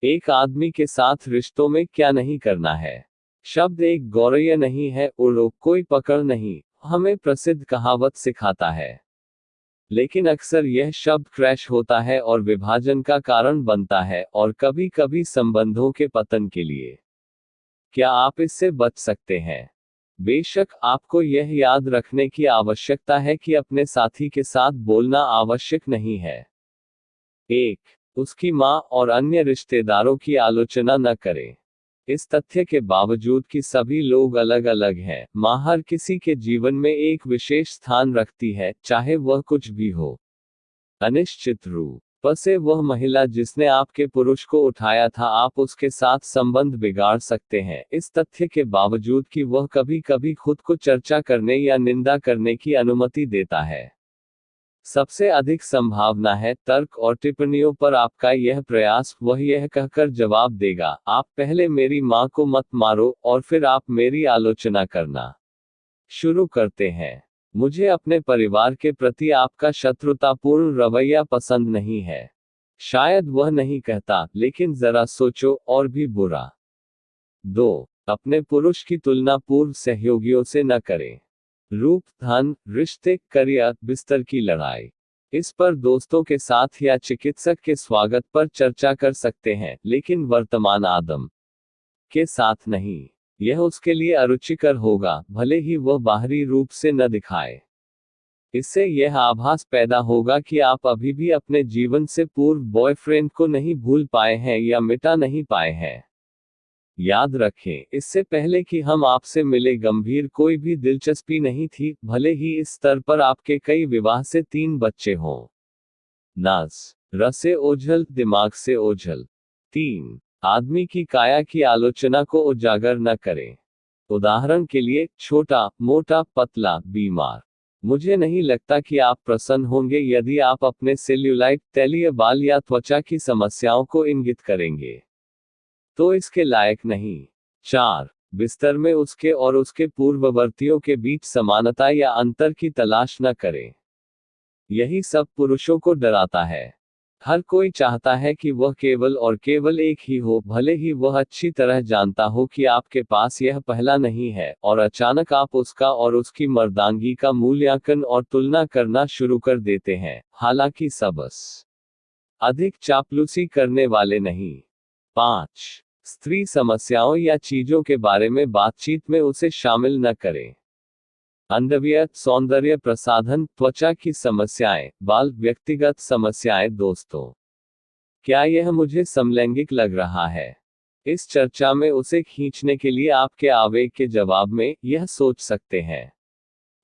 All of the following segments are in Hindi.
एक आदमी के साथ रिश्तों में क्या नहीं करना है। शब्द एक गौरय नहीं है, उड़ो कोई पकड़ नहीं, हमें प्रसिद्ध कहावत सिखाता है। लेकिन अक्सर यह शब्द क्रैश होता है और विभाजन का कारण बनता है, और कभी कभी संबंधों के पतन के लिए। क्या आप इससे बच सकते हैं? बेशक आपको यह याद रखने की आवश्यकता है कि अपने साथी के साथ बोलना आवश्यक नहीं है। 1. उसकी मां और अन्य रिश्तेदारों की आलोचना न करें। इस तथ्य के बावजूद कि सभी लोग अलग अलग हैं, मां हर किसी के जीवन में एक विशेष स्थान रखती है, चाहे वह कुछ भी हो। अनिश्चित रूप से वह महिला जिसने आपके पुरुष को उठाया था, आप उसके साथ संबंध बिगाड़ सकते हैं, इस तथ्य के बावजूद कि वह कभी कभी खुद को चर्चा करने या निंदा करने की अनुमति देता है। सबसे अधिक संभावना है तर्क और टिप्पणियों पर आपका यह प्रयास वह यह कहकर जवाब देगा, आप पहले मेरी मां को मत मारो और फिर आप मेरी आलोचना करना शुरू करते हैं। मुझे अपने परिवार के प्रति आपका शत्रुतापूर्ण रवैया पसंद नहीं है। शायद वह नहीं कहता, लेकिन जरा सोचो, और भी बुरा। 2. अपने पुरुष की तुलना पूर्व सहयोगियों से न करें। रूप, धन, रिश्ते, करियर, बिस्तर की लड़ाई, इस पर दोस्तों के साथ या चिकित्सक के स्वागत पर चर्चा कर सकते हैं, लेकिन वर्तमान आदम के साथ नहीं। यह उसके लिए अरुचिकर होगा, भले ही वह बाहरी रूप से न दिखाए। इससे यह आभास पैदा होगा कि आप अभी भी अपने जीवन से पूर्व बॉयफ्रेंड को नहीं भूल पाए हैं या मिटा नहीं पाए हैं। याद रखें, इससे पहले कि हम आपसे मिले गंभीर कोई भी दिलचस्पी नहीं थी, भले ही इस स्तर पर आपके कई विवाह से 3 बच्चे हों। नाज रसे ओझल, दिमाग से ओझल। 3. आदमी की काया की आलोचना को उजागर न करें। उदाहरण के लिए, छोटा, मोटा, पतला, बीमार। मुझे नहीं लगता कि आप प्रसन्न होंगे यदि आप अपने सेल्यूलाइट, तैलीय बाल या त्वचा की समस्याओं को इंगित करेंगे। तो इसके लायक नहीं। 4. बिस्तर में उसके और उसके पूर्ववर्तियों के बीच समानता या अंतर की तलाश न करें। यही सब पुरुषों को डराता है। हर कोई चाहता है कि वह केवल और केवल एक ही हो, भले ही वह अच्छी तरह जानता हो कि आपके पास यह पहला नहीं है, और अचानक आप उसका और उसकी मर्दांगी का मूल्यांकन और तुलना करना शुरू कर देते हैं, हालांकि सबस अधिक चापलूसी करने वाले नहीं। 5. स्त्री समस्याओं या चीजों के बारे में बातचीत में उसे शामिल न करें। अंडरवियर, सौंदर्य प्रसाधन, त्वचा की समस्याएं, बाल, व्यक्तिगत समस्याएं, दोस्तों। क्या यह मुझे समलैंगिक लग रहा है? इस चर्चा में उसे खींचने के लिए आपके आवेग के जवाब में यह सोच सकते हैं।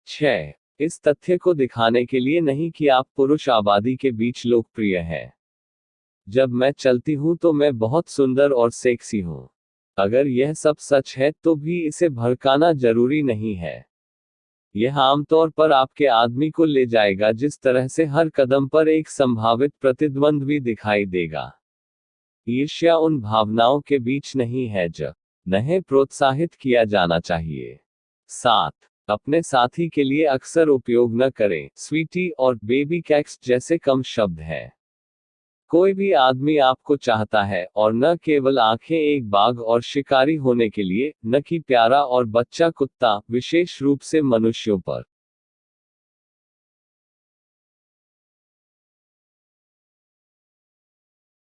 6. इस तथ्य को दिखाने के लिए नहीं कि आप पुरुष आबादी के बीच लोकप्रिय हैं। जब मैं चलती हूं तो मैं बहुत सुंदर और सेक्सी हूं। अगर यह सब सच है तो भी इसे भड़काना जरूरी नहीं है। यह आमतौर पर आपके आदमी को ले जाएगा जिस तरह से हर कदम पर एक संभावित प्रतिद्वंद्वी दिखाई देगा। ईर्ष्या उन भावनाओं के बीच नहीं है जो नहीं प्रोत्साहित किया जाना चाहिए। 7. अपने साथी के लिए अक्सर उपयोग न करें। स्वीटी और बेबी कैक्स जैसे कम शब्द हैं। कोई भी आदमी आपको चाहता है, और न केवल आंखें एक बाघ और शिकारी होने के लिए, न कि प्यारा और बच्चा कुत्ता, विशेष रूप से मनुष्यों पर।